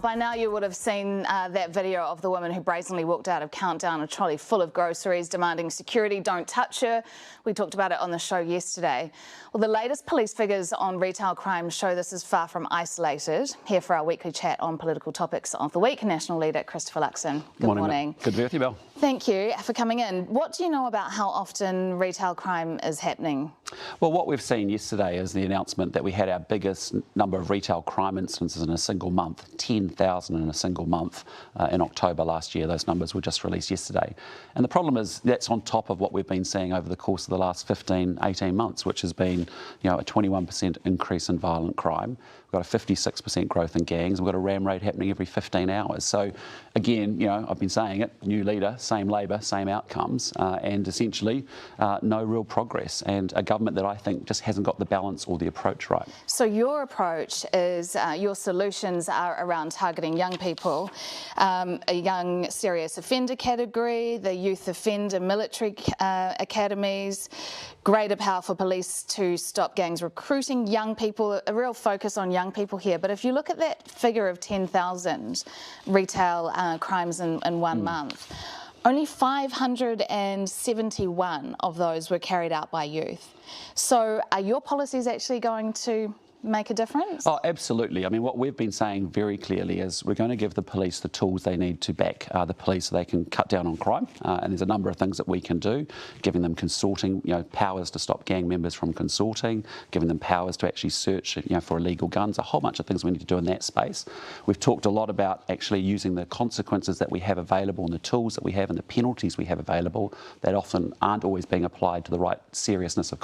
By now you would have seen that video of the woman who brazenly walked out of Countdown, a trolley full of groceries, demanding security don't touch her. We talked about it on the show yesterday. Well, the latest police figures on retail crime show this is far from isolated. Here for our weekly chat on political topics of the week, National Leader Christopher Luxon. Good morning. Good to be with you, Belle. Thank you for coming in. What do you know about how often retail crime is happening? Well, what we've seen yesterday is the announcement that we had our biggest number of retail crime instances in a single month, 10,000 in a single month in October last year. Those numbers were just released yesterday. And the problem is that's on top of what we've been seeing over the course of the last 15, 18 months, which has been, a 21% increase in violent crime. We've got a 56% growth in gangs. We've got a ram raid happening every 15 hours. So again, I've been saying it, new leader, same Labour, same outcomes, and essentially no real progress, and a government that I think just hasn't got the balance or the approach right. So your approach is, your solutions are around targeting young people, a young serious offender category, the youth offender military academies, greater power for police to stop gangs recruiting young people, a real focus on young people here. But if you look at that figure of 10,000 retail crimes in one month, only 571 of those were carried out by youth. So are your policies actually going to make a difference? Oh, absolutely. I mean, what we've been saying very clearly is we're going to give the police the tools they need to back the police so they can cut down on crime. And there's a number of things that we can do, giving them consorting, powers to stop gang members from consorting, giving them powers to actually search, for illegal guns, a whole bunch of things we need to do in that space. We've talked a lot about actually using the consequences that we have available and the tools that we have and the penalties we have available that often aren't always being applied to the right seriousness of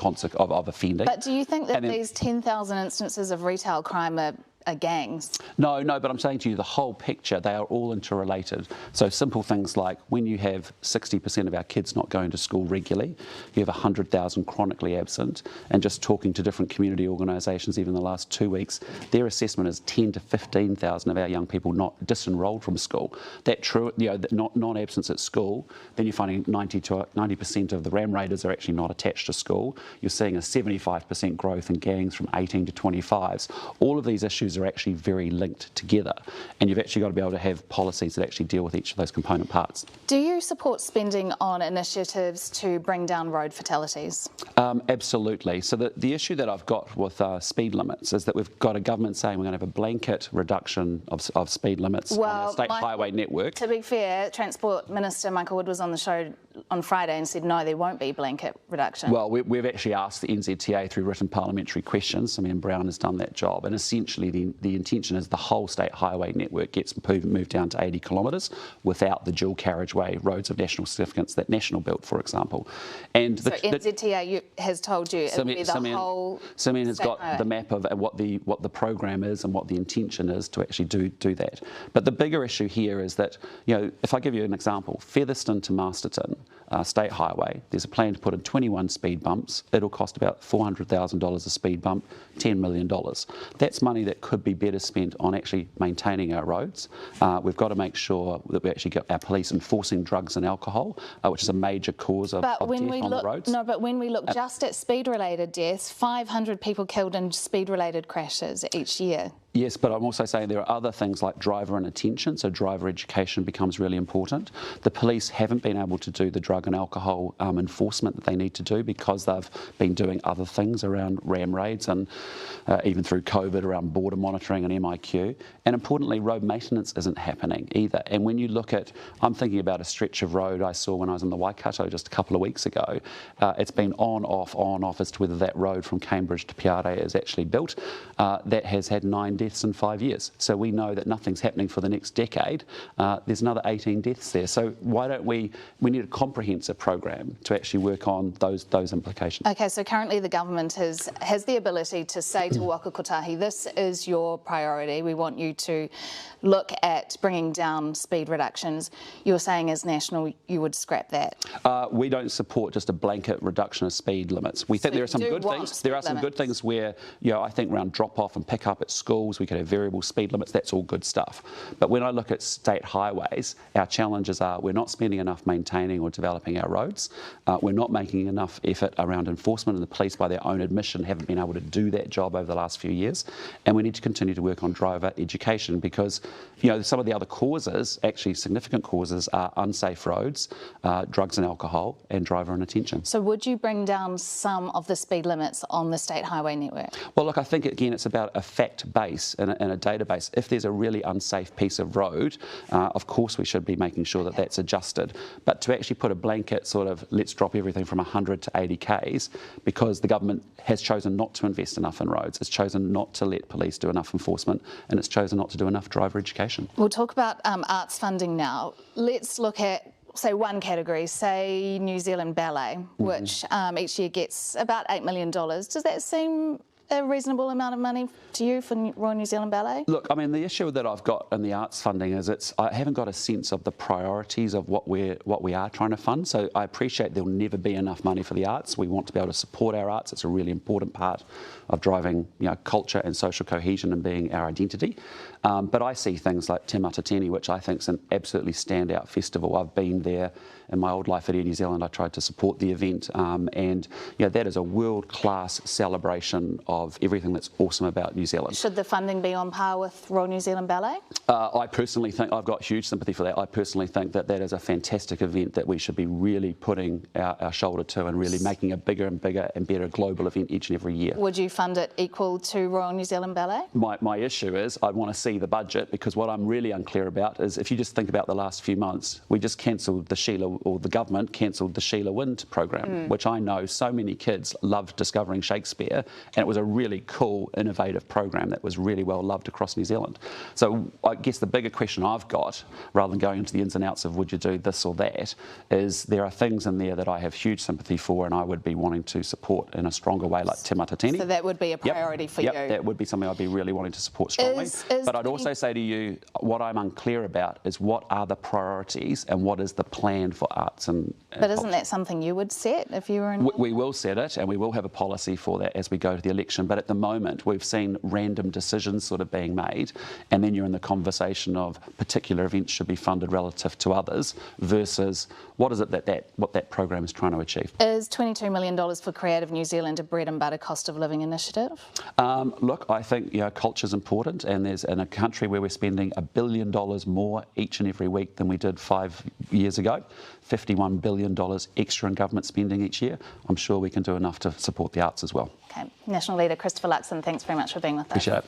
offending. But do you think that these 10,000 instances of retail crime are gangs? No, but I'm saying to you the whole picture, they are all interrelated. So simple things like when you have 60% of our kids not going to school regularly, you have 100,000 chronically absent, and just talking to different community organisations even the last 2 weeks, their assessment is 10 to 15,000 of our young people not disenrolled from school. That true, non-absence at school, then you're finding 90% of the ram raiders are actually not attached to school. You're seeing a 75% growth in gangs from 18 to 25s. All of these issues are actually very linked together, and you've actually got to be able to have policies that actually deal with each of those component parts. Do you support spending on initiatives to bring down road fatalities? Absolutely. So the issue that I've got with speed limits is that we've got a government saying we're going to have a blanket reduction of speed limits on our state highway network. To be fair, Transport Minister Michael Wood was on the show on Friday and said no, there won't be blanket reduction. Well, we've actually asked the NZTA through written parliamentary questions. I mean, Brown has done that job, and essentially the intention is the whole state highway network gets moved down to 80 kilometres without the dual carriageway roads of national significance that National built, for example. And so NZTA has told you it will be the whole. Simeon has got the map of what the program is and what the intention is to actually do that. But the bigger issue here is that, if I give you an example, Featherston to Masterton, state highway, there's a plan to put in 21 speed bumps. It'll cost about $400,000 a speed bump, $10 million. That's money that could be better spent on actually maintaining our roads. We've got to make sure that we actually get our police enforcing drugs and alcohol, which is a major cause of death on the roads. No, but when we look just at speed-related deaths, 500 people killed in speed-related crashes each year. Yes, but I'm also saying there are other things like driver inattention, so driver education becomes really important. The police haven't been able to do the drug and alcohol enforcement that they need to do because they've been doing other things around ram raids and even through COVID around border monitoring and MIQ. And importantly, road maintenance isn't happening either. And when you look at, I'm thinking about a stretch of road I saw when I was in the Waikato just a couple of weeks ago. It's been on, off as to whether that road from Cambridge to Piare is actually built. That has had 9 deaths in 5 years. So we know that nothing's happening for the next decade. There's another 18 deaths there. So why don't we need a comprehensive program to actually work on those implications. Okay, so currently the government has the ability to say to Waka Kotahi, this is your priority. We want you to look at bringing down speed reductions. You're saying as National you would scrap that? We don't support just a blanket reduction of speed limits. We think there are some good things. There are some good things where, I think around drop off and pick up at schools, rules, we could have variable speed limits, that's all good stuff. But when I look at state highways, our challenges are we're not spending enough maintaining or developing our roads, we're not making enough effort around enforcement, and the police by their own admission haven't been able to do that job over the last few years, and we need to continue to work on driver education because, you know, some of the other causes, actually significant causes, are unsafe roads, drugs and alcohol, and driver inattention. So would you bring down some of the speed limits on the state highway network? Well, look, I think, again, it's about a fact base and a database. If there's a really unsafe piece of road, of course we should be making sure that that's adjusted. But to actually put a blanket sort of, let's drop everything from 100 to 80 Ks, because the government has chosen not to invest enough in roads, it's chosen not to let police do enough enforcement, and it's chosen not to do enough driver education. We'll talk about arts funding now. Let's look at, say, one category, say New Zealand Ballet, which each year gets about $8 million. Does that seem a reasonable amount of money to you for Royal New Zealand Ballet? Look, I mean, the issue that I've got in the arts funding is I haven't got a sense of the priorities of what we are trying to fund. So I appreciate there'll never be enough money for the arts. We want to be able to support our arts. It's a really important part of driving, you know, culture and social cohesion and being our identity. But I see things like Te Matatini, which I think is an absolutely standout festival. I've been there in my old life at Air New Zealand. I tried to support the event, and you know, that is a world-class celebration of everything that's awesome about New Zealand. Should the funding be on par with Royal New Zealand Ballet? I personally think, I've got huge sympathy for that. I personally think that that is a fantastic event that we should be really putting our shoulder to and really making a bigger and bigger and better global event each and every year. Would you fund it equal to Royal New Zealand Ballet? My issue is I want to see the budget, because what I'm really unclear about is, if you just think about the last few months, we just cancelled the Sheila, or the government cancelled the Sheila Wind program, which I know so many kids loved discovering Shakespeare, and it was a really cool, innovative program that was really well loved across New Zealand. So I guess the bigger question I've got, rather than going into the ins and outs of would you do this or that, is there are things in there that I have huge sympathy for and I would be wanting to support in a stronger way, like Te Matatini. So that would be a priority for you? Yep, that would be something I'd be really wanting to support strongly. But I'd also say to you, what I'm unclear about is what are the priorities and what is the plan for arts and But isn't that something you would set if you were in? We will set it, and we will have a policy for that as we go to the election. But at the moment, we've seen random decisions sort of being made, and then you're in the conversation of particular events should be funded relative to others versus what is it what that program is trying to achieve. Is $22 million for Creative New Zealand a bread and butter cost of living initiative? Look, I think, you know, culture's important, and there's in a country where we're spending $1 billion more each and every week than we did 5 years ago, $51 billion extra in government spending each year. I'm sure we can do enough to support the arts as well. Okay, National Leader Christopher Luxon, thanks very much for being with us. Appreciate it.